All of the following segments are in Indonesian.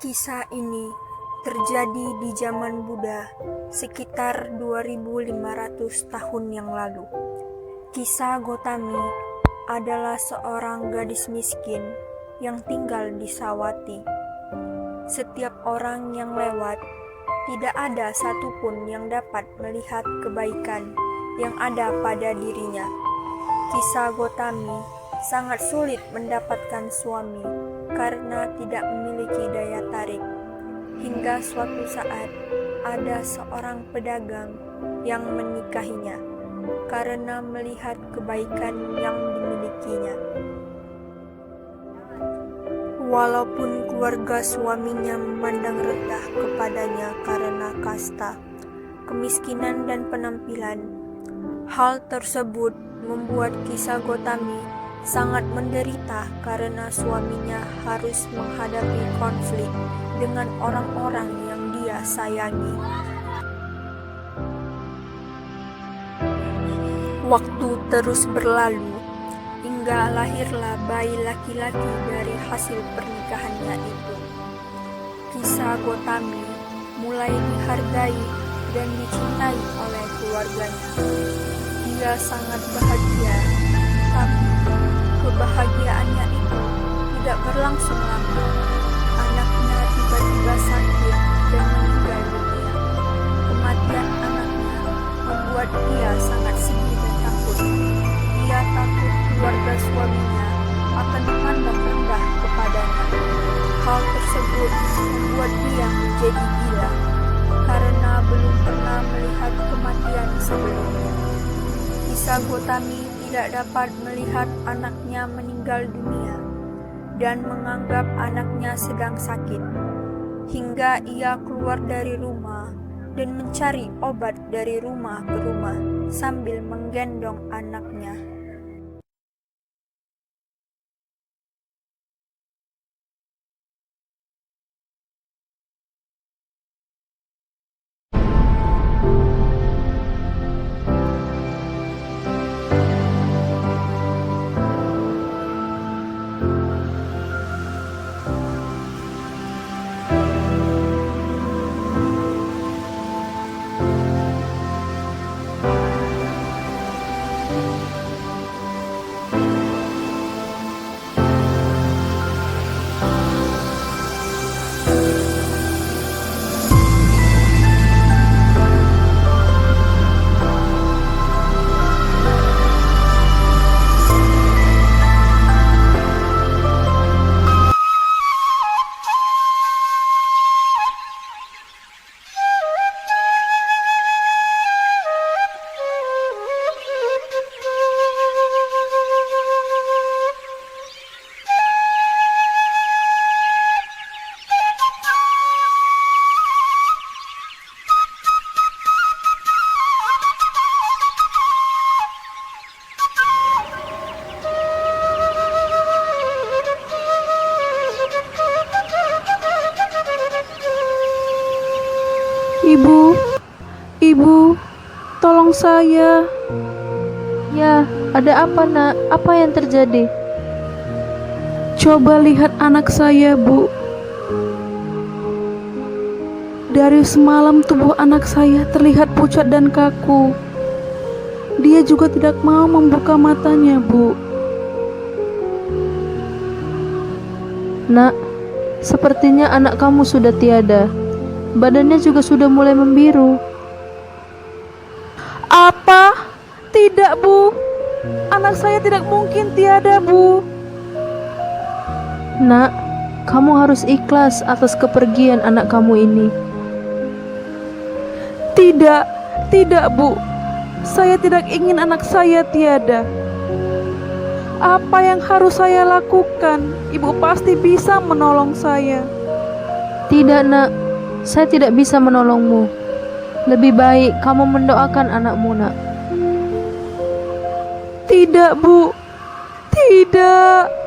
Kisah ini terjadi di zaman Buddha sekitar 2500 tahun yang lalu. Kisah Gotami adalah seorang gadis miskin yang tinggal di Sawati. Setiap orang yang lewat, tidak ada satupun yang dapat melihat kebaikan yang ada pada dirinya. Kisah Gotami sangat sulit mendapatkan suami karena tidak memiliki daya tarik. Hingga suatu saat ada seorang pedagang yang menikahinya karena melihat kebaikan yang dimilikinya. Walaupun keluarga suaminya memandang rendah kepadanya karena kasta, kemiskinan dan penampilan, hal tersebut membuat kisah Gotami sangat menderita karena suaminya harus menghadapi konflik dengan orang-orang yang dia sayangi. Waktu terus berlalu hingga lahirlah bayi laki-laki dari hasil pernikahannya itu. Kisah Gotami mulai dihargai dan dicintai oleh keluarganya. Dia sangat bahagia, tapi kebahagiaannya itu tidak berlangsung lama. Anaknya tiba-tiba sakit dan meninggal dunia. Kematian anaknya membuat dia sangat sedih dan takut. Dia takut keluarga suaminya akan memandang rendah kepadanya. Hal tersebut membuat dia menjadi gila karena belum pernah melihat kematian sebelumnya. Kisah Gotami tidak dapat melihat anaknya meninggal dunia dan menganggap anaknya sedang sakit, hingga ia keluar dari rumah dan mencari obat dari rumah ke rumah sambil menggendong anaknya. Ibu, tolong saya. Ya, ada apa nak? Apa yang terjadi? Coba lihat anak saya, Bu. Dari semalam tubuh anak saya terlihat pucat dan kaku. Dia juga tidak mau membuka matanya, Bu. Nak, sepertinya anak kamu sudah tiada. Badannya juga sudah mulai membiru. Apa? Tidak, Bu. Anak saya tidak mungkin tiada, Bu. Nak, kamu harus ikhlas atas kepergian anak kamu ini. Tidak, Bu. Saya tidak ingin anak saya tiada. Apa yang harus saya lakukan? Ibu pasti bisa menolong saya. Tidak, nak. Saya tidak bisa menolongmu. Lebih baik kamu mendoakan anakmu, nak. Tidak, Bu. Tidak.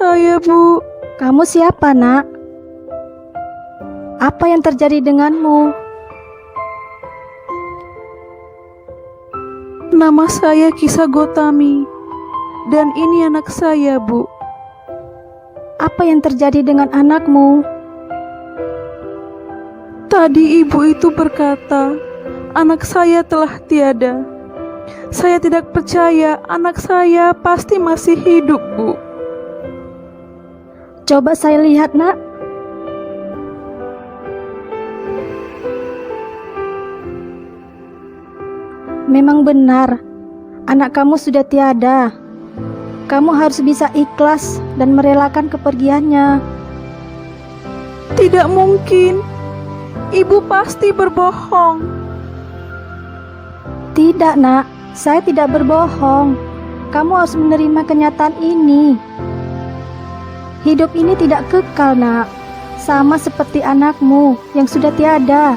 saya, Bu. Kamu siapa, Nak? Apa yang terjadi denganmu? Nama saya Kisah Gotami. Dan ini anak saya, Bu. Apa yang terjadi dengan anakmu? Tadi ibu itu berkata, anak saya telah tiada. Saya tidak percaya anak saya pasti masih hidup, Bu. Coba saya lihat, Nak. Memang benar, anak kamu sudah tiada. Kamu harus bisa ikhlas dan merelakan kepergiannya. Tidak mungkin. Ibu pasti berbohong. Tidak, Nak. Saya tidak berbohong. Kamu harus menerima kenyataan ini. Hidup ini tidak kekal, Nak. Sama seperti anakmu yang sudah tiada.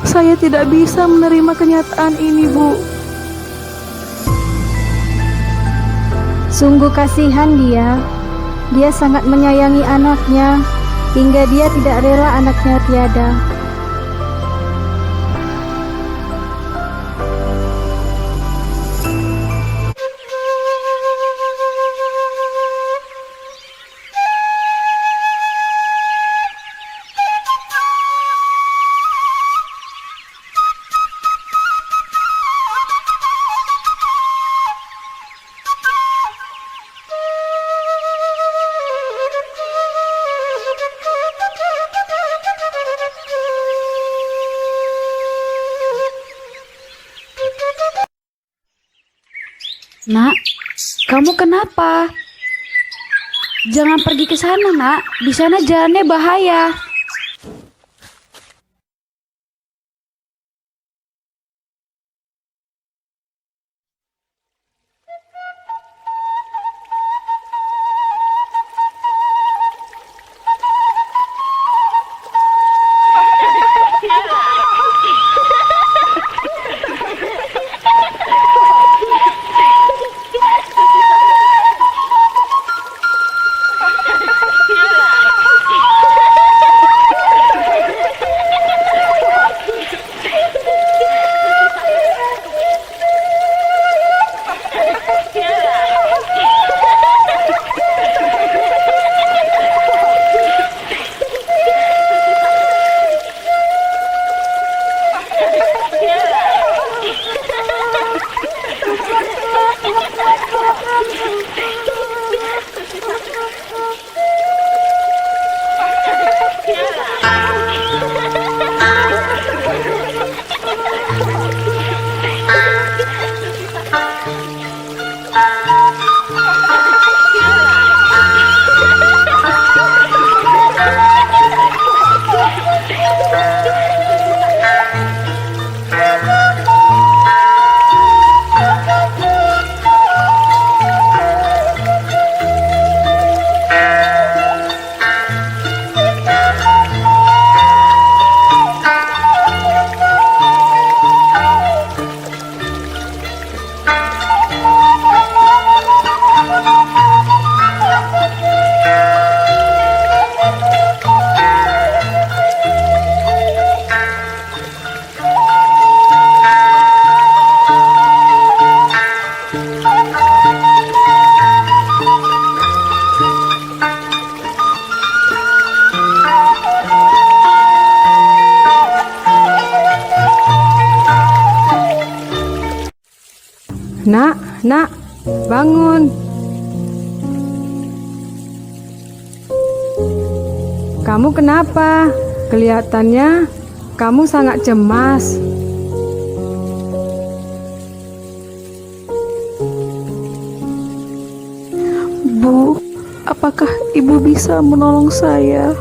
Saya tidak bisa menerima kenyataan ini, Bu. Sungguh kasihan dia. Dia sangat menyayangi anaknya hingga dia tidak rela anaknya tiada. Nak, kamu kenapa? Jangan pergi ke sana, Nak. Di sana jalannya bahaya. Nak, bangun. Kamu kenapa? Kelihatannya kamu sangat cemas. Bu, apakah ibu bisa menolong saya?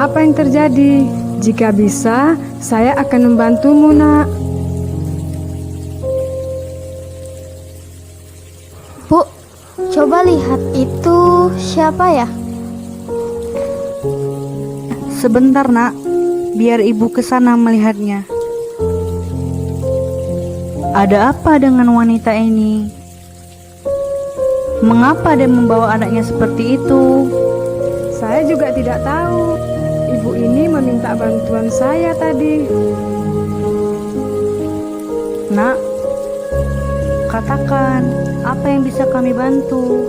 Apa yang terjadi? Jika bisa, saya akan membantumu, Nak. Bu, coba lihat itu siapa ya? Sebentar, Nak. Biar ibu ke sana melihatnya. Ada apa dengan wanita ini? Mengapa dia membawa anaknya seperti itu? Saya juga tidak tahu. Ibu ini meminta bantuan saya tadi. Nak, katakan apa yang bisa kami bantu?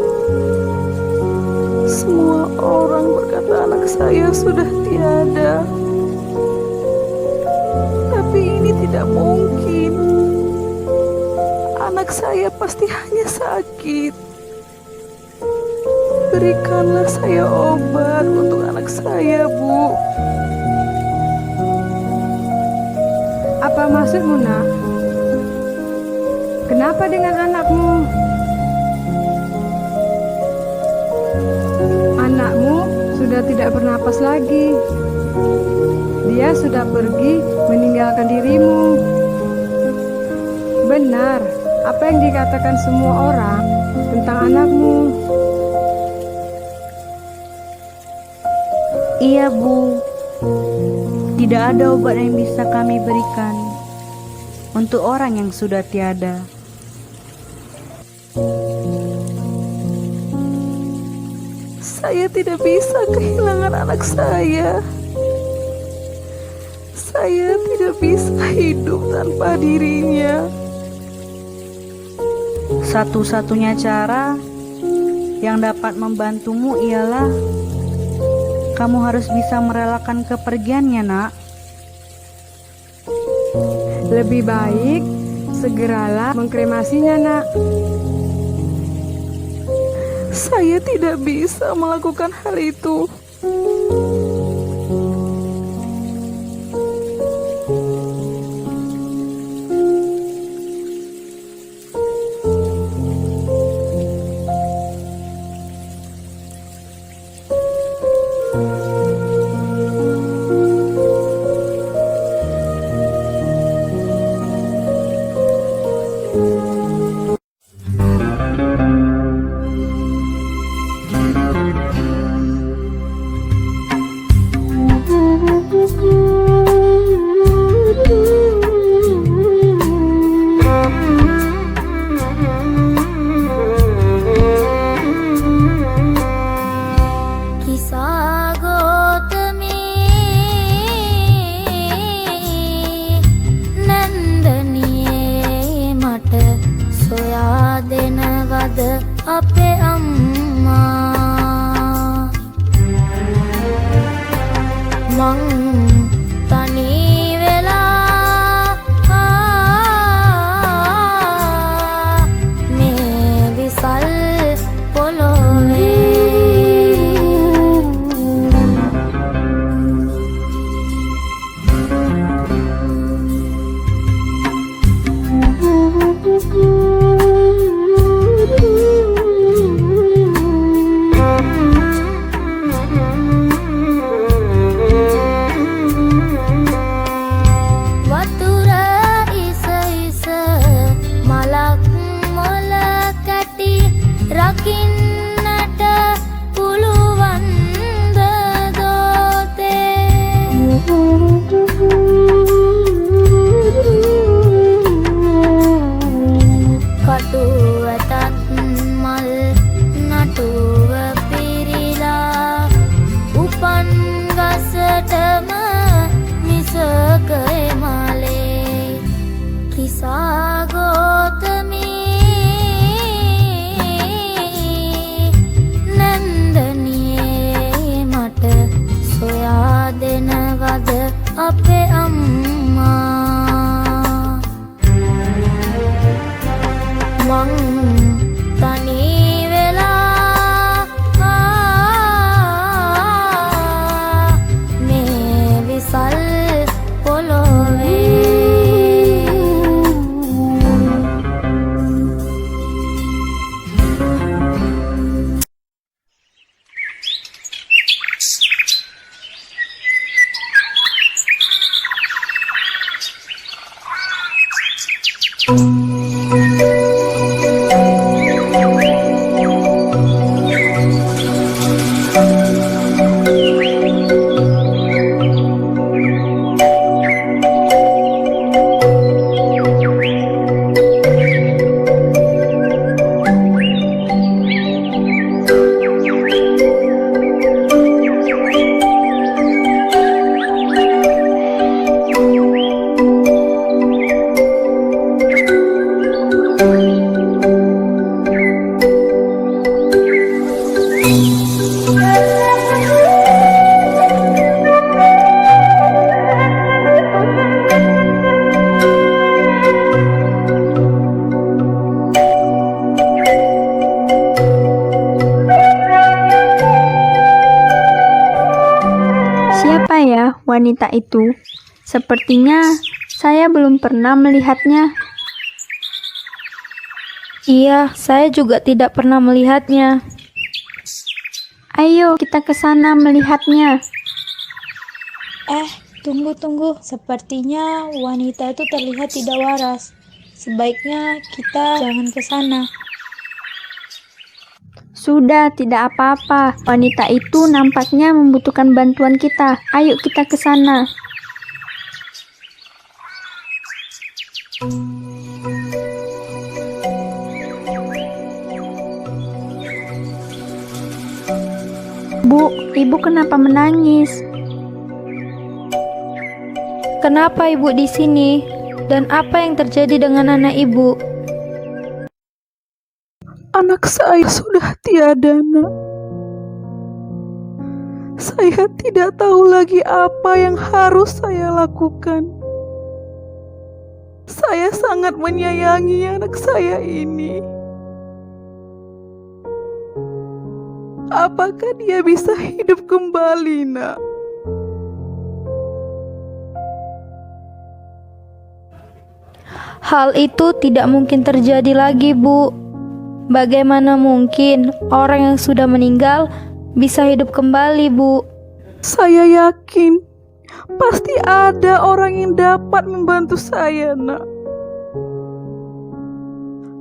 Semua orang berkata anak saya sudah tiada. Tapi ini tidak mungkin. Anak saya pasti hanya sakit. Berikanlah saya obat untuk anak saya, Bu. Apa maksudmu, Nak? Kenapa dengan anakmu? Anakmu sudah tidak bernapas lagi. Dia sudah pergi meninggalkan dirimu. Benar, apa yang dikatakan semua orang tentang anakmu. Iya, Bu. Tidak ada obat yang bisa kami berikan untuk orang yang sudah tiada. Saya tidak bisa kehilangan anak saya. Saya tidak bisa hidup tanpa dirinya. Satu-satunya cara yang dapat membantumu ialah kamu harus bisa merelakan kepergiannya, Nak. Lebih baik segeralah mengkremasinya, Nak. Saya tidak bisa melakukan hal itu. Kisah Gotami Nandaniye mata wanita itu? Sepertinya saya belum pernah melihatnya. Iya, saya juga tidak pernah melihatnya. Ayo kita ke sana melihatnya. Tunggu. Sepertinya wanita itu terlihat tidak waras. Sebaiknya kita jangan ke sana. Sudah, tidak apa-apa. Wanita itu nampaknya membutuhkan bantuan kita. Ayo kita ke sana. Bu, ibu kenapa menangis? Kenapa ibu di sini? Dan apa yang terjadi dengan anak ibu? Anak saya sudah tiada, Nak. Saya tidak tahu lagi apa yang harus saya lakukan. Saya sangat menyayangi anak saya ini. Apakah dia bisa hidup kembali, Nak? Hal itu tidak mungkin terjadi lagi, Bu. Bagaimana mungkin orang yang sudah meninggal bisa hidup kembali, Bu? Saya yakin pasti ada orang yang dapat membantu saya, Nak.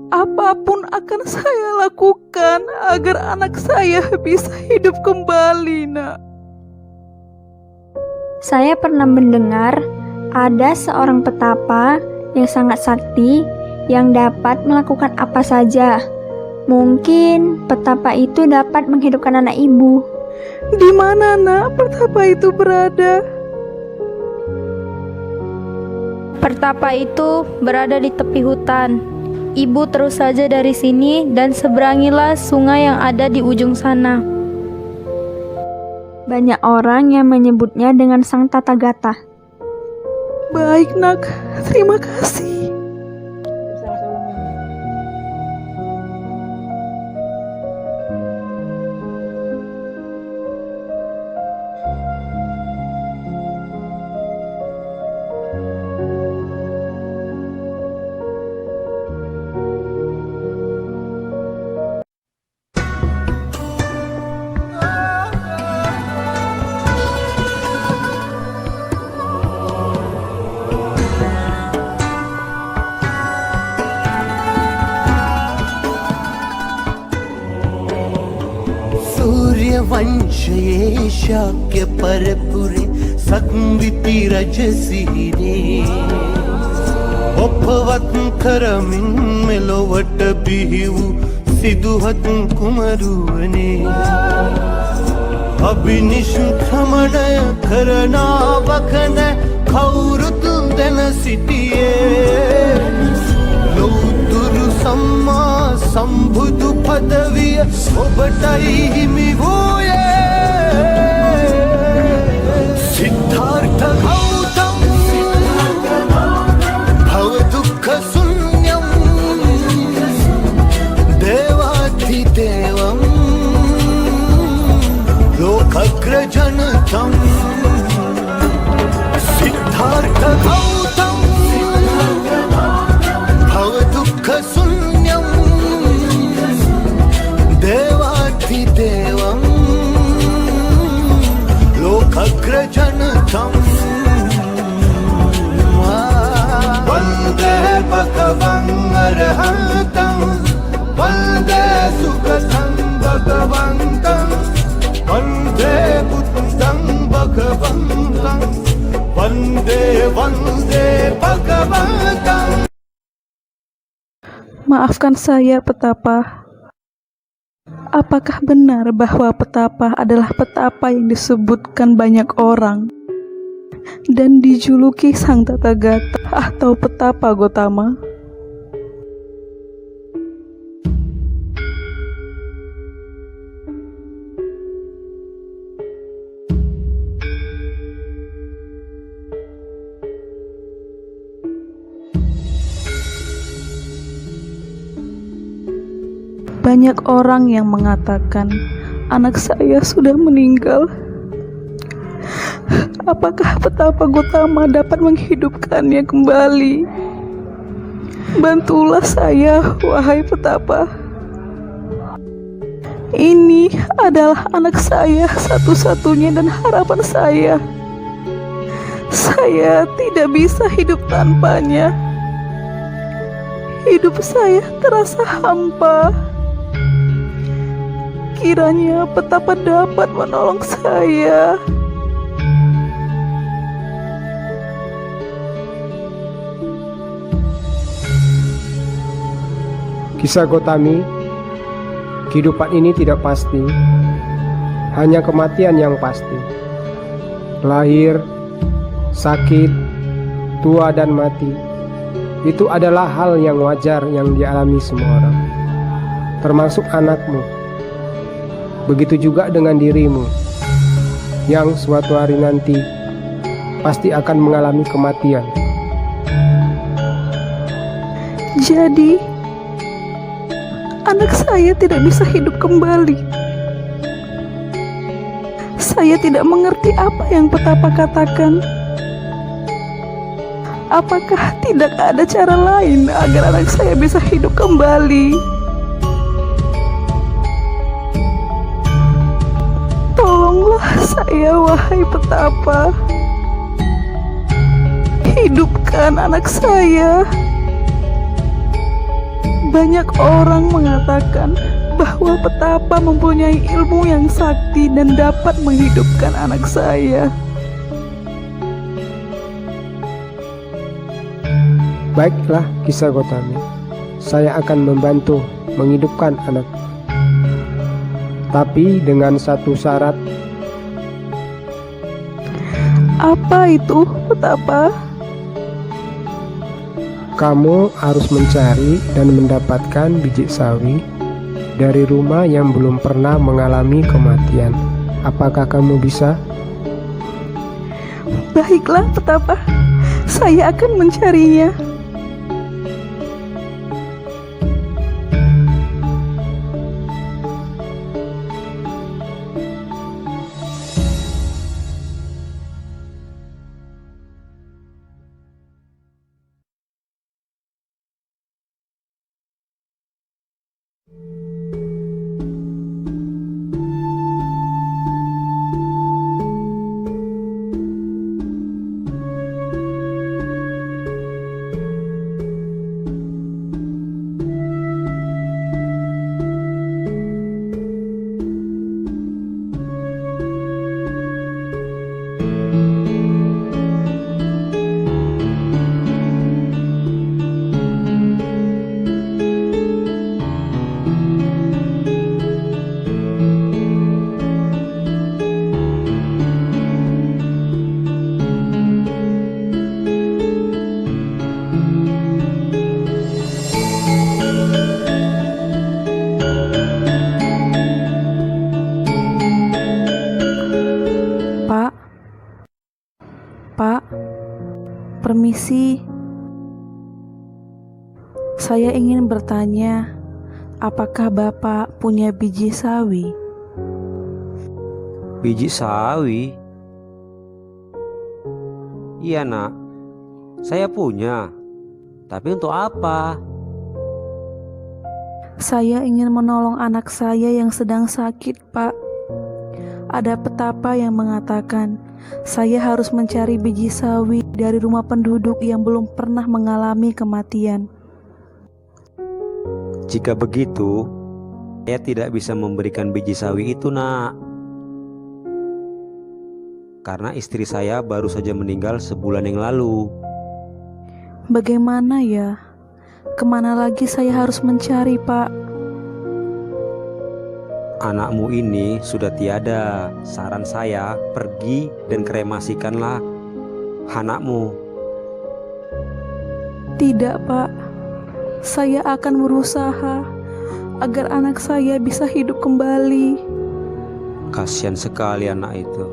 Apapun akan saya lakukan agar anak saya bisa hidup kembali, Nak. Saya pernah mendengar ada seorang petapa yang sangat sakti yang dapat melakukan apa saja. Mungkin petapa itu dapat menghidupkan anak ibu. Di mana, Nak, petapa itu berada? Pertapa itu berada di tepi hutan. Ibu terus saja dari sini dan seberangilah sungai yang ada di ujung sana. Banyak orang yang menyebutnya dengan Sang Tathagata. Baik, Nak. Terima kasih. वंश ये शाक्य परपुरे संविति रजसीरे ඔපවත් කරමින් මෙලොවට බිහි වූ සිදුහත් කුමරුවනේ අභිනිෂ්ක්‍රමණය කරනාවකන කවුරුත් දැන සිටියේ ලෞතුරු සම්මා සම්බුදු පදවිය ඔබටයි හිමි වූයේ සිද්ධාර්ථ ගෞතම භව දුක්ඛ ශුන්‍යම් දේවාධිදේවම් लोकग्रजनतं सिद्धार्थ गौतम भवदुःखशून्यं देवाधिदेवं लोकग्रजनतं वन्दे भगवं अरहतं वन्दे सुखदं भगवन्तं वन्दे बुद्धं भगवन्तं वन्दे वन्दे भगवन्तं. Maafkan saya, petapa. Apakah benar bahwa petapa adalah petapa yang disebutkan banyak orang dan dijuluki Sang Tathagata atau petapa Gotama? Banyak orang yang mengatakan anak saya sudah meninggal. apakah petapa Gotama dapat menghidupkannya kembali? Bantulah saya, wahai petapa. Ini adalah anak saya satu-satunya dan harapan saya. Saya tidak bisa hidup tanpanya. Hidup saya terasa hampa. Kiranya petapa dapat menolong saya. Kisah Gotami, kehidupan ini tidak pasti, hanya kematian yang pasti. Lahir, sakit, tua dan mati, itu adalah hal yang wajar yang dialami semua orang, termasuk anakmu. Begitu juga dengan dirimu, yang suatu hari nanti pasti akan mengalami kematian. Jadi, anak saya tidak bisa hidup kembali. Saya tidak mengerti apa yang petapa katakan. Apakah tidak ada cara lain agar anak saya bisa hidup kembali? Tolonglah saya, wahai petapa. Hidupkan anak saya. Banyak orang mengatakan bahwa petapa mempunyai ilmu yang sakti dan dapat menghidupkan anak saya. Baiklah Kisah Gotami, saya akan membantu menghidupkan anak. Tapi dengan satu syarat. Apa itu, petapa? Kamu harus mencari dan mendapatkan biji sawi dari rumah yang belum pernah mengalami kematian. Apakah kamu bisa? Baiklah, petapa. Saya akan mencarinya. Pak, permisi. Saya ingin bertanya, apakah Bapak punya biji sawi? Biji sawi? Iya nak, saya punya. Tapi untuk apa? Saya ingin menolong anak saya yang sedang sakit, Pak. Ada petapa yang mengatakan saya harus mencari biji sawi dari rumah penduduk yang belum pernah mengalami kematian. Jika begitu, saya tidak bisa memberikan biji sawi itu nak. Karena istri saya baru saja meninggal sebulan yang lalu. Bagaimana ya? Kemana lagi saya harus mencari, Pak? Anakmu ini sudah tiada. Saran saya, pergi dan kremasikanlah anakmu. Tidak, Pak. Saya akan berusaha agar anak saya bisa hidup kembali. Kasihan sekali anak itu.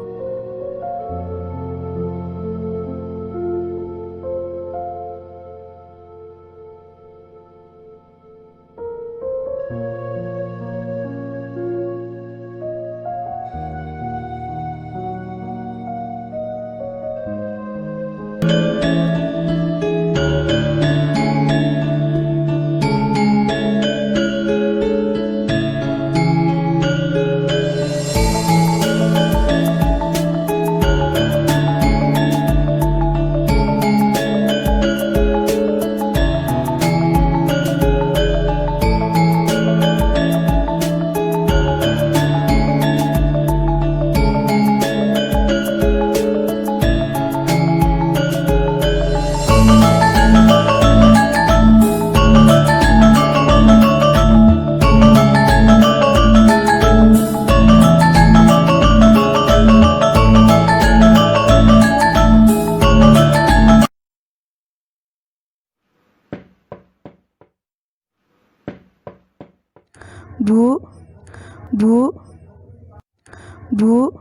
Bu, Bu, Bu.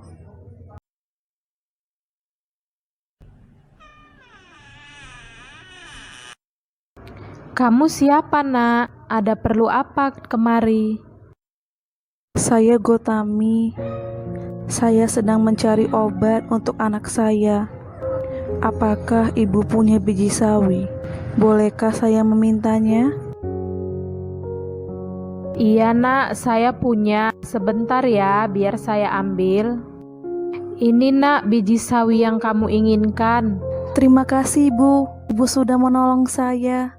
Kamu siapa, Nak? Ada perlu apa kemari? Saya Gotami. Saya sedang mencari obat untuk anak saya. Apakah ibu punya biji sawi? Bolehkah saya memintanya? Iya, Nak, saya punya. Sebentar ya, biar saya ambil. Ini, Nak, biji sawi yang kamu inginkan. Terima kasih, Bu. Ibu sudah menolong saya.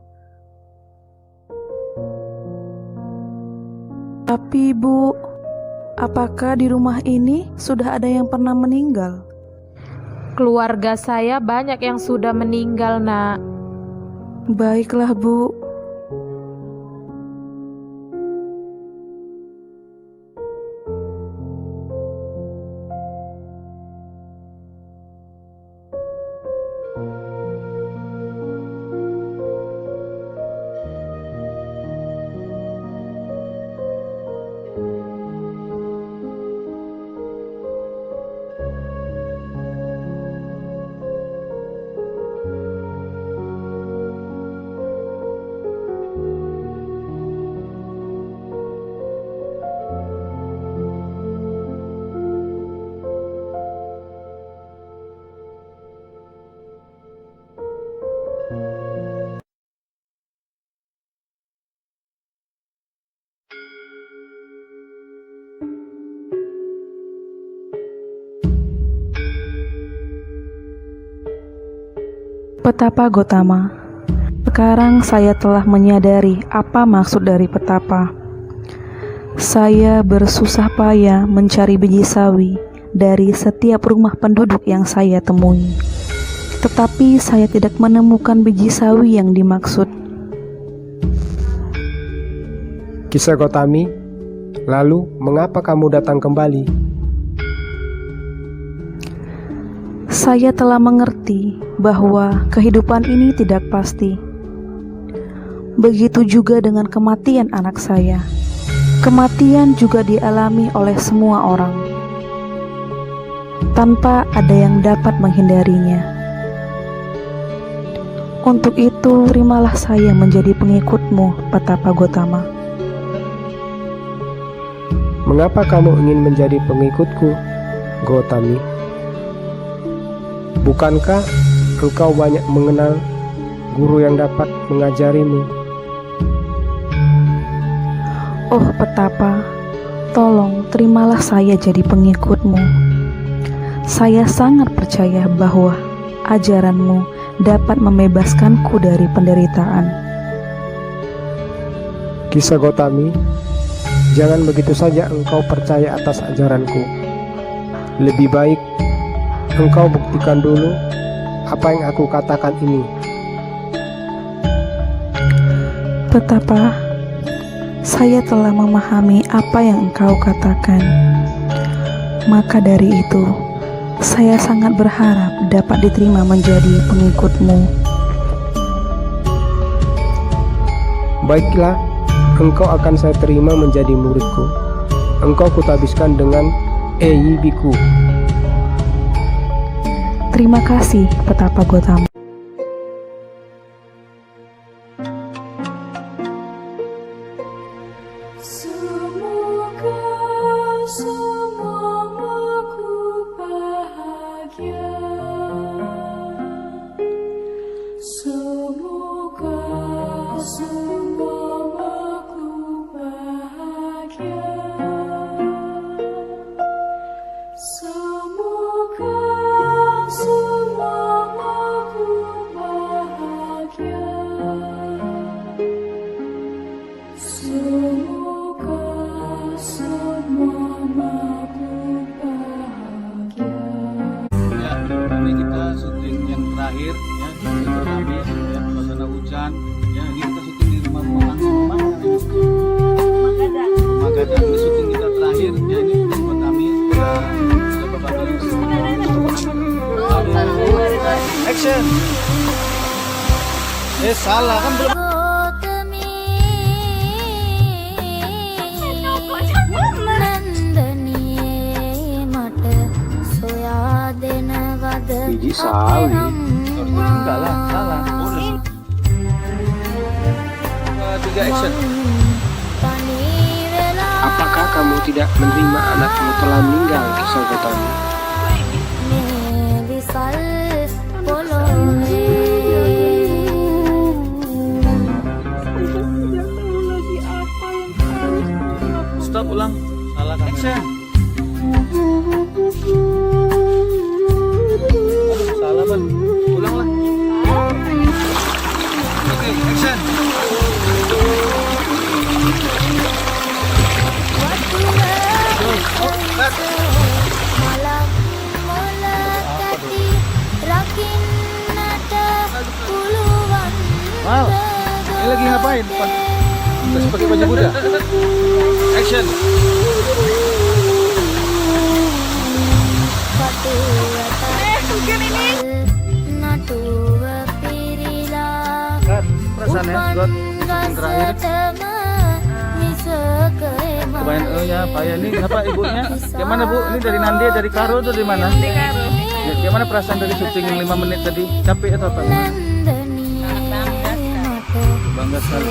Tapi, Bu, apakah di rumah ini sudah ada yang pernah meninggal? Keluarga saya banyak yang sudah meninggal, Nak. Baiklah, Bu. Petapa Gotama. Sekarang saya telah menyadari apa maksud dari petapa. Saya bersusah payah mencari biji sawi dari setiap rumah penduduk yang saya temui. Tetapi saya tidak menemukan biji sawi yang dimaksud. Kisah Gotami, lalu mengapa kamu datang kembali? Saya telah mengerti bahwa kehidupan ini tidak pasti. Begitu juga dengan kematian anak saya. Kematian juga dialami oleh semua orang, tanpa ada yang dapat menghindarinya. Untuk itu, terimalah saya menjadi pengikutmu, Petapa Gotama. Mengapa kamu ingin menjadi pengikutku, Gotami? Bukankah engkau banyak mengenal guru yang dapat mengajarimu? Oh Petapa, tolong terimalah saya jadi pengikutmu. Saya sangat percaya bahwa ajaranmu dapat membebaskanku dari penderitaan. Kisah Gotami, jangan begitu saja engkau percaya atas ajaranku. Lebih baik engkau buktikan dulu apa yang aku katakan ini. Petapa, saya telah memahami apa yang engkau katakan. Maka dari itu, saya sangat berharap dapat diterima menjadi pengikutmu. Baiklah, engkau akan saya terima menjadi muridku. Engkau kutabiskan dengan Eyi Biku. Terima kasih, Petapa Gotama. Ini kita syuting yang terakhir ya, syuting kami ya, suasana hujan ya, ini kita syuting di rumah Magadan. Ini syuting kita terakhir ya, ini rumah kami sudah Bapak action. Salah kan belum. biji sawi. Enggak lah, salah. Udah. 3 action. Apakah kamu tidak menerima anakmu telah meninggal, Kisah Gotami? Stop, ulang. Salah kan? Action. Aduh, salah ban. Ulang lah. Oke, action. Wow, ini lagi ngapain? Masih pakai baju Buddha? Action. Kan, perasaannya buat yang terakhir. Kebanyakan ya, payah nih. Kenapa ibunya? Yang mana bu? Ini dari Nandi, dari Karo atau dari mana? Dari Karo. Gimana perasaan dari syuting 5 menit tadi? Capek atau apa? Bangga sekali.